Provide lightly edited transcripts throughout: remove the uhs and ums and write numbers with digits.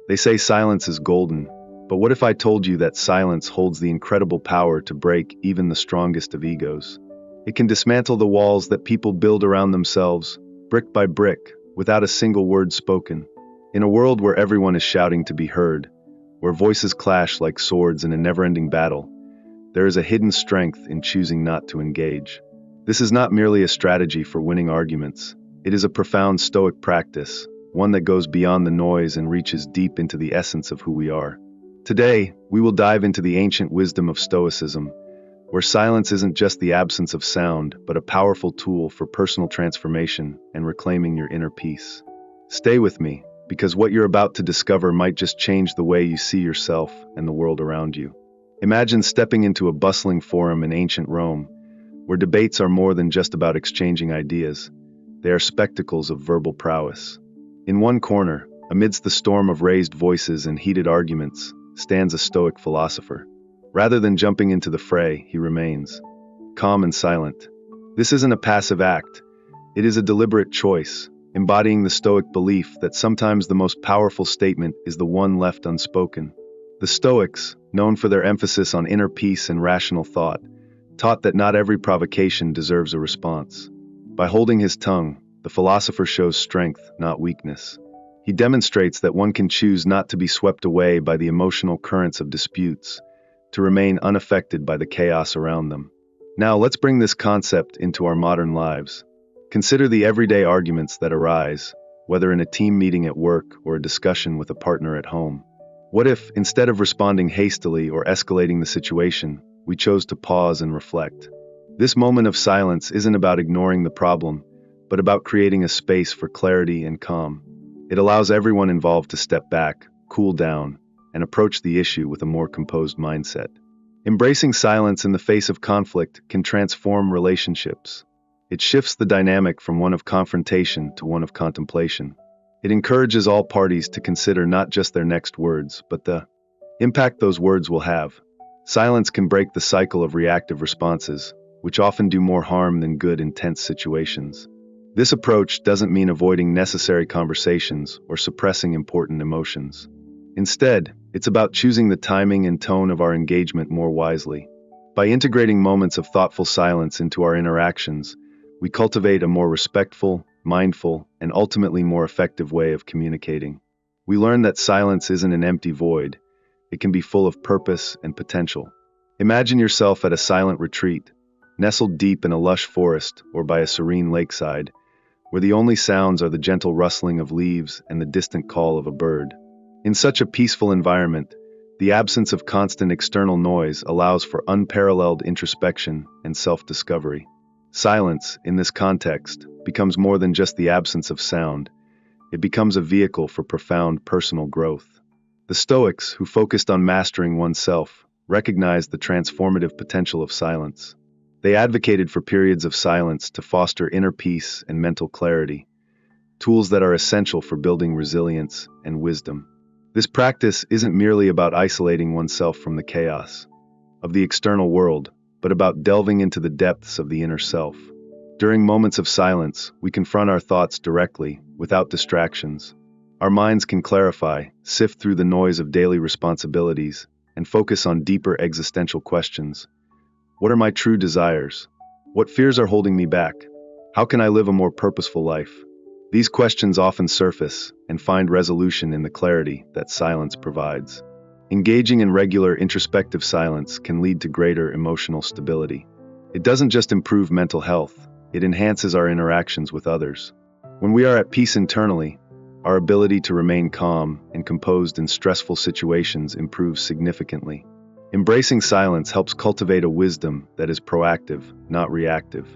They say silence is golden, but what if I told you that silence holds the incredible power to break even the strongest of egos? It can dismantle the walls that people build around themselves, brick by brick, without a single word spoken. In a world where everyone is shouting to be heard, where voices clash like swords in a never-ending battle, there is a hidden strength in choosing not to engage. This is not merely a strategy for winning arguments. It is a profound Stoic practice, one that goes beyond the noise and reaches deep into the essence of who we are. Today, we will dive into the ancient wisdom of Stoicism, where silence isn't just the absence of sound, but a powerful tool for personal transformation and reclaiming your inner peace. Stay with me, because what you're about to discover might just change the way you see yourself and the world around you. Imagine stepping into a bustling forum in ancient Rome, where debates are more than just about exchanging ideas. They are spectacles of verbal prowess. In one corner, amidst the storm of raised voices and heated arguments, stands a Stoic philosopher. Rather than jumping into the fray, he remains calm and silent. This isn't a passive act. It is a deliberate choice, embodying the Stoic belief that sometimes the most powerful statement is the one left unspoken. The Stoics, known for their emphasis on inner peace and rational thought, taught that not every provocation deserves a response. By holding his tongue, the philosopher shows strength, not weakness. He demonstrates that one can choose not to be swept away by the emotional currents of disputes, to remain unaffected by the chaos around them. Now let's bring this concept into our modern lives. Consider the everyday arguments that arise, whether in a team meeting at work or a discussion with a partner at home. What if, instead of responding hastily or escalating the situation, we chose to pause and reflect? This moment of silence isn't about ignoring the problem, but about creating a space for clarity and calm. It allows everyone involved to step back, cool down, and approach the issue with a more composed mindset. Embracing silence in the face of conflict can transform relationships. It shifts the dynamic from one of confrontation to one of contemplation. It encourages all parties to consider not just their next words, but the impact those words will have. Silence can break the cycle of reactive responses, which often do more harm than good in tense situations. This approach doesn't mean avoiding necessary conversations or suppressing important emotions. Instead, it's about choosing the timing and tone of our engagement more wisely. By integrating moments of thoughtful silence into our interactions, we cultivate a more respectful, mindful, and ultimately more effective way of communicating. We learn that silence isn't an empty void. It can be full of purpose and potential. Imagine yourself at a silent retreat, nestled deep in a lush forest or by a serene lakeside, where the only sounds are the gentle rustling of leaves and the distant call of a bird. In such a peaceful environment, the absence of constant external noise allows for unparalleled introspection and self-discovery. Silence, in this context, becomes more than just the absence of sound. It becomes a vehicle for profound personal growth. The Stoics, who focused on mastering oneself, recognized the transformative potential of silence. They advocated for periods of silence to foster inner peace and mental clarity, tools that are essential for building resilience and wisdom. This practice isn't merely about isolating oneself from the chaos of the external world, but about delving into the depths of the inner self. During moments of silence, we confront our thoughts directly, without distractions. Our minds can clarify, sift through the noise of daily responsibilities, and focus on deeper existential questions. What are my true desires? What fears are holding me back? How can I live a more purposeful life? These questions often surface and find resolution in the clarity that silence provides. Engaging in regular introspective silence can lead to greater emotional stability. It doesn't just improve mental health, it enhances our interactions with others. When we are at peace internally, our ability to remain calm and composed in stressful situations improves significantly. Embracing silence helps cultivate a wisdom that is proactive, not reactive.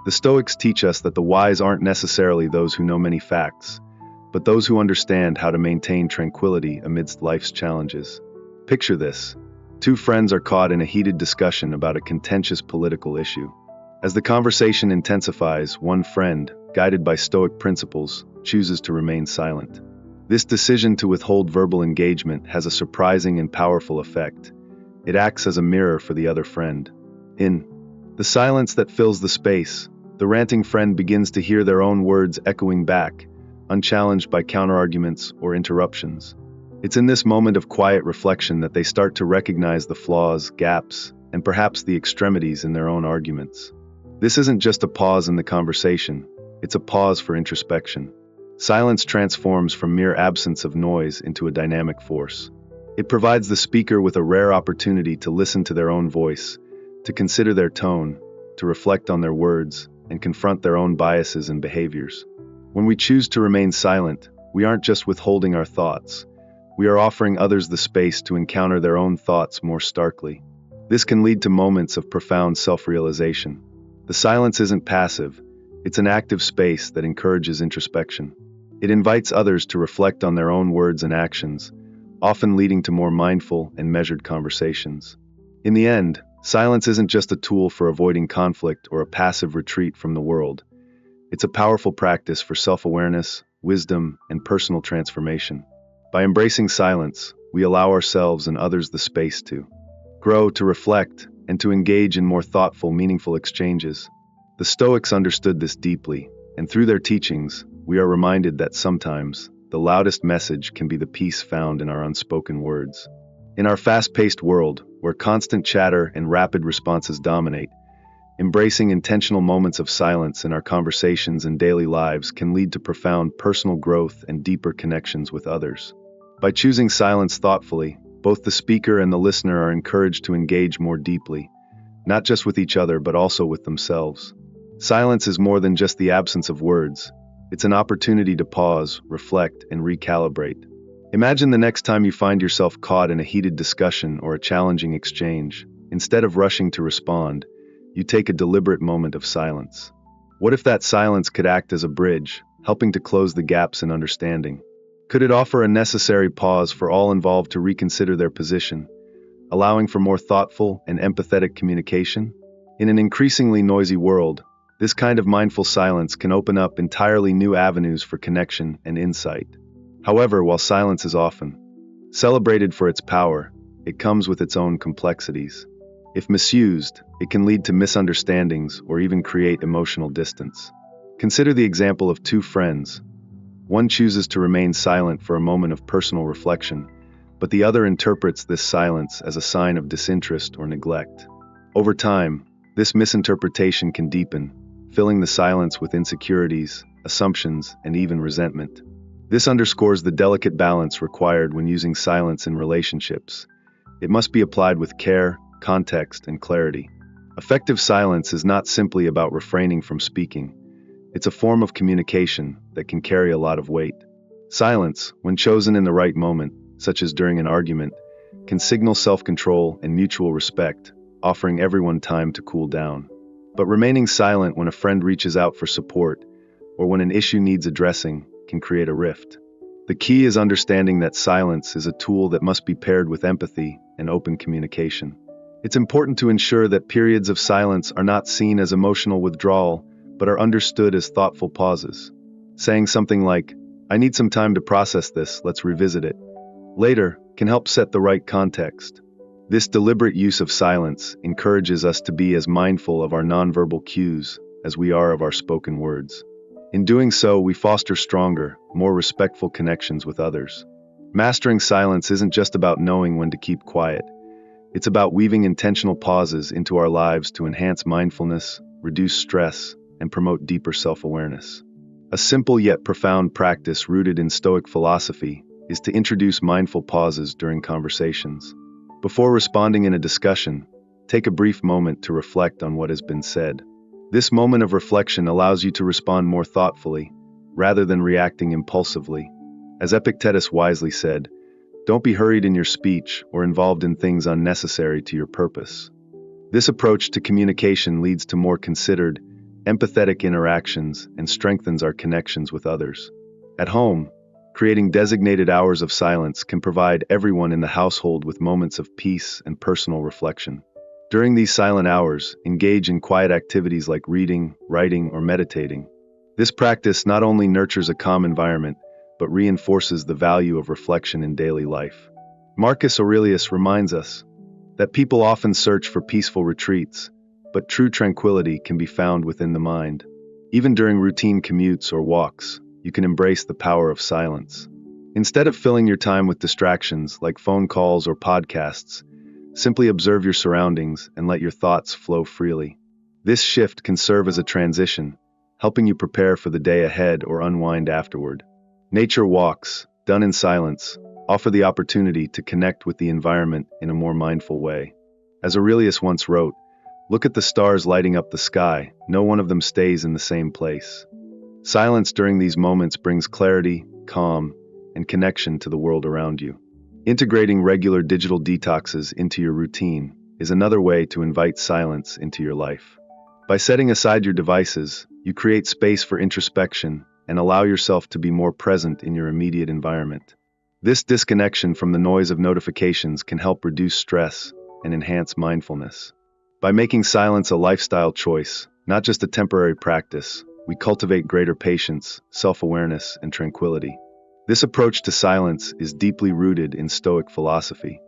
The Stoics teach us that the wise aren't necessarily those who know many facts, but those who understand how to maintain tranquility amidst life's challenges. Picture this. Two friends are caught in a heated discussion about a contentious political issue. As the conversation intensifies, one friend, guided by Stoic principles, chooses to remain silent. This decision to withhold verbal engagement has a surprising and powerful effect. It acts as a mirror for the other friend. In the silence that fills the space, the ranting friend begins to hear their own words echoing back, unchallenged by counterarguments or interruptions. It's in this moment of quiet reflection that they start to recognize the flaws, gaps, and perhaps the extremities in their own arguments. This isn't just a pause in the conversation, it's a pause for introspection. Silence transforms from mere absence of noise into a dynamic force. It provides the speaker with a rare opportunity to listen to their own voice, to consider their tone, to reflect on their words, and confront their own biases and behaviors. When we choose to remain silent, we aren't just withholding our thoughts. We are offering others the space to encounter their own thoughts more starkly. This can lead to moments of profound self-realization. The silence isn't passive, it's an active space that encourages introspection. It invites others to reflect on their own words and actions, often leading to more mindful and measured conversations. In the end, silence isn't just a tool for avoiding conflict or a passive retreat from the world. It's a powerful practice for self-awareness, wisdom, and personal transformation. By embracing silence, we allow ourselves and others the space to grow, to reflect, and to engage in more thoughtful, meaningful exchanges. The Stoics understood this deeply, and through their teachings, we are reminded that sometimes the loudest message can be the peace found in our unspoken words. In our fast-paced world, where constant chatter and rapid responses dominate, embracing intentional moments of silence in our conversations and daily lives can lead to profound personal growth and deeper connections with others. By choosing silence thoughtfully, both the speaker and the listener are encouraged to engage more deeply, not just with each other but also with themselves. Silence is more than just the absence of words. It's an opportunity to pause, reflect, and recalibrate. Imagine the next time you find yourself caught in a heated discussion or a challenging exchange. Instead of rushing to respond, you take a deliberate moment of silence. What if that silence could act as a bridge, helping to close the gaps in understanding? Could it offer a necessary pause for all involved to reconsider their position, allowing for more thoughtful and empathetic communication? In an increasingly noisy world, this kind of mindful silence can open up entirely new avenues for connection and insight. However, while silence is often celebrated for its power, it comes with its own complexities. If misused, it can lead to misunderstandings or even create emotional distance. Consider the example of two friends. One chooses to remain silent for a moment of personal reflection, but the other interprets this silence as a sign of disinterest or neglect. Over time, this misinterpretation can deepen, filling the silence with insecurities, assumptions, and even resentment. This underscores the delicate balance required when using silence in relationships. It must be applied with care, context, and clarity. Effective silence is not simply about refraining from speaking. It's a form of communication that can carry a lot of weight. Silence, when chosen in the right moment, such as during an argument, can signal self-control and mutual respect, offering everyone time to cool down. But remaining silent when a friend reaches out for support, or when an issue needs addressing, can create a rift. The key is understanding that silence is a tool that must be paired with empathy and open communication. It's important to ensure that periods of silence are not seen as emotional withdrawal, but are understood as thoughtful pauses. Saying something like, "I need some time to process this, let's revisit it later," can help set the right context. This deliberate use of silence encourages us to be as mindful of our nonverbal cues as we are of our spoken words. In doing so, we foster stronger, more respectful connections with others. Mastering silence isn't just about knowing when to keep quiet. It's about weaving intentional pauses into our lives to enhance mindfulness, reduce stress, and promote deeper self-awareness. A simple yet profound practice rooted in Stoic philosophy is to introduce mindful pauses during conversations. Before responding in a discussion, take a brief moment to reflect on what has been said. This moment of reflection allows you to respond more thoughtfully, rather than reacting impulsively. As Epictetus wisely said, "Don't be hurried in your speech or involved in things unnecessary to your purpose." This approach to communication leads to more considered, empathetic interactions and strengthens our connections with others. At home, creating designated hours of silence can provide everyone in the household with moments of peace and personal reflection. During these silent hours, engage in quiet activities like reading, writing, or meditating. This practice not only nurtures a calm environment, but reinforces the value of reflection in daily life. Marcus Aurelius reminds us that people often search for peaceful retreats, but true tranquility can be found within the mind. Even during routine commutes or walks, you can embrace the power of silence. Instead of filling your time with distractions like phone calls or podcasts, simply observe your surroundings and let your thoughts flow freely. This shift can serve as a transition, helping you prepare for the day ahead or unwind afterward. Nature walks, done in silence, offer the opportunity to connect with the environment in a more mindful way. As Aurelius once wrote, "Look at the stars lighting up the sky, no one of them stays in the same place." Silence during these moments brings clarity, calm, and connection to the world around you. Integrating regular digital detoxes into your routine is another way to invite silence into your life. By setting aside your devices, you create space for introspection and allow yourself to be more present in your immediate environment. This disconnection from the noise of notifications can help reduce stress and enhance mindfulness. By making silence a lifestyle choice, not just a temporary practice, we cultivate greater patience, self-awareness, and tranquility. This approach to silence is deeply rooted in Stoic philosophy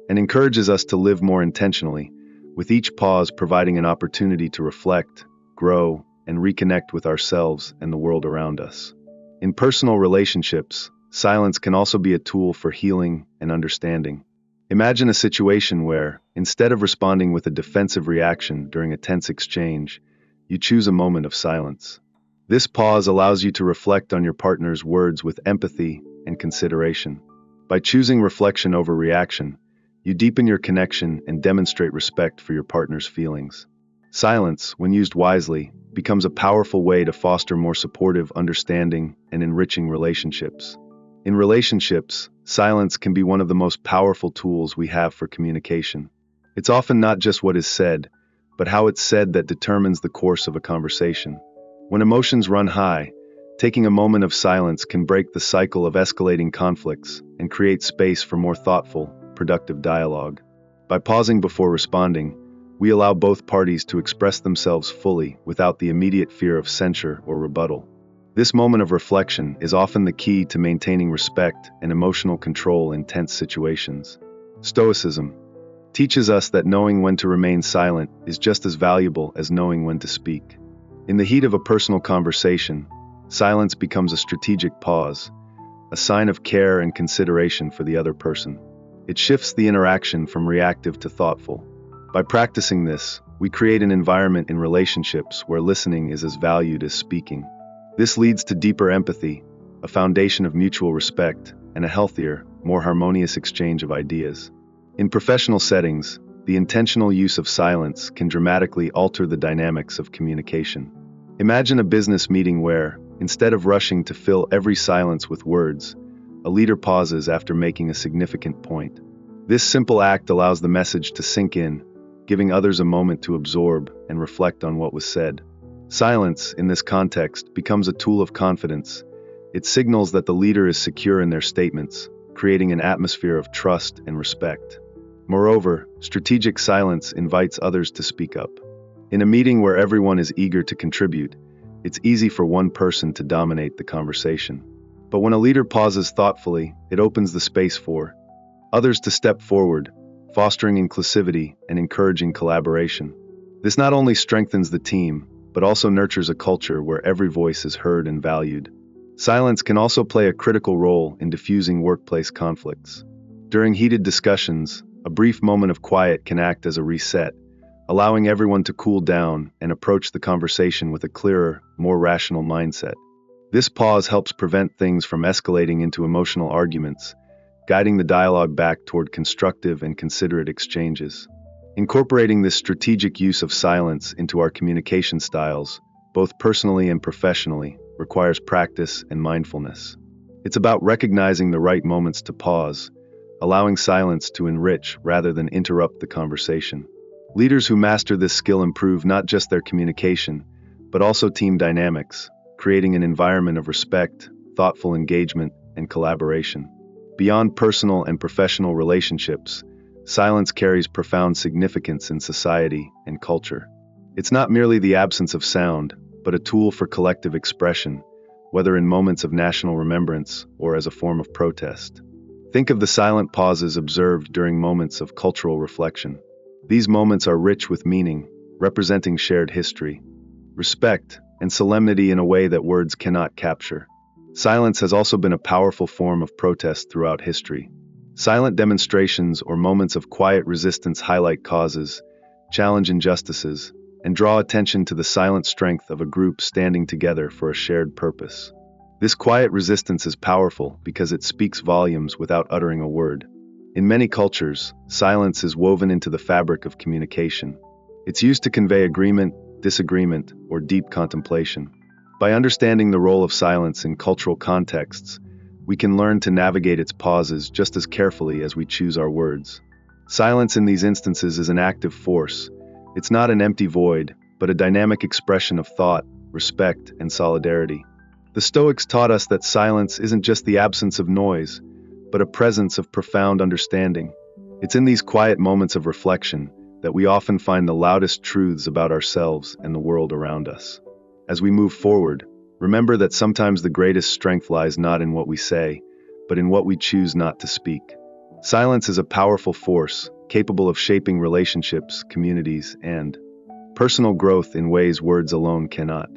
and encourages us to live more intentionally, with each pause providing an opportunity to reflect, grow, and reconnect with ourselves and the world around us. In personal relationships, silence can also be a tool for healing and understanding. Imagine a situation where, instead of responding with a defensive reaction during a tense exchange, you choose a moment of silence. This pause allows you to reflect on your partner's words with empathy and consideration. By choosing reflection over reaction, you deepen your connection and demonstrate respect for your partner's feelings. Silence, when used wisely, becomes a powerful way to foster more supportive, understanding, and enriching relationships. In relationships, silence can be one of the most powerful tools we have for communication. It's often not just what is said, but how it's said that determines the course of a conversation. When emotions run high, taking a moment of silence can break the cycle of escalating conflicts and create space for more thoughtful, productive dialogue. By pausing before responding, we allow both parties to express themselves fully without the immediate fear of censure or rebuttal. This moment of reflection is often the key to maintaining respect and emotional control in tense situations. Stoicism teaches us that knowing when to remain silent is just as valuable as knowing when to speak. In the heat of a personal conversation, silence becomes a strategic pause, a sign of care and consideration for the other person. It shifts the interaction from reactive to thoughtful. By practicing this, we create an environment in relationships where listening is as valued as speaking. This leads to deeper empathy, a foundation of mutual respect, and a healthier, more harmonious exchange of ideas. In professional settings, the intentional use of silence can dramatically alter the dynamics of communication. Imagine a business meeting where, instead of rushing to fill every silence with words, a leader pauses after making a significant point. This simple act allows the message to sink in, giving others a moment to absorb and reflect on what was said. Silence, in this context, becomes a tool of confidence. It signals that the leader is secure in their statements, creating an atmosphere of trust and respect. Moreover, strategic silence invites others to speak up. In a meeting where everyone is eager to contribute, it's easy for one person to dominate the conversation. But when a leader pauses thoughtfully, it opens the space for others to step forward, fostering inclusivity and encouraging collaboration. This not only strengthens the team, but also nurtures a culture where every voice is heard and valued. Silence can also play a critical role in diffusing workplace conflicts. During heated discussions, a brief moment of quiet can act as a reset, allowing everyone to cool down and approach the conversation with a clearer, more rational mindset. This pause helps prevent things from escalating into emotional arguments, guiding the dialogue back toward constructive and considerate exchanges. Incorporating this strategic use of silence into our communication styles, both personally and professionally, requires practice and mindfulness. It's about recognizing the right moments to pause, allowing silence to enrich rather than interrupt the conversation. Leaders who master this skill improve not just their communication, but also team dynamics, creating an environment of respect, thoughtful engagement, and collaboration. Beyond personal and professional relationships, silence carries profound significance in society and culture. It's not merely the absence of sound, but a tool for collective expression, whether in moments of national remembrance or as a form of protest. Think of the silent pauses observed during moments of cultural reflection. These moments are rich with meaning, representing shared history, respect, and solemnity in a way that words cannot capture. Silence has also been a powerful form of protest throughout history. Silent demonstrations or moments of quiet resistance highlight causes, challenge injustices, and draw attention to the silent strength of a group standing together for a shared purpose. This quiet resistance is powerful because it speaks volumes without uttering a word. In many cultures, silence is woven into the fabric of communication. It's used to convey agreement, disagreement, or deep contemplation. By understanding the role of silence in cultural contexts, we can learn to navigate its pauses just as carefully as we choose our words. Silence in these instances is an active force. It's not an empty void, but a dynamic expression of thought, respect, and solidarity. The Stoics taught us that silence isn't just the absence of noise, but a presence of profound understanding. It's in these quiet moments of reflection that we often find the loudest truths about ourselves and the world around us. As we move forward, remember that sometimes the greatest strength lies not in what we say, but in what we choose not to speak. Silence is a powerful force, capable of shaping relationships, communities, and personal growth in ways words alone cannot.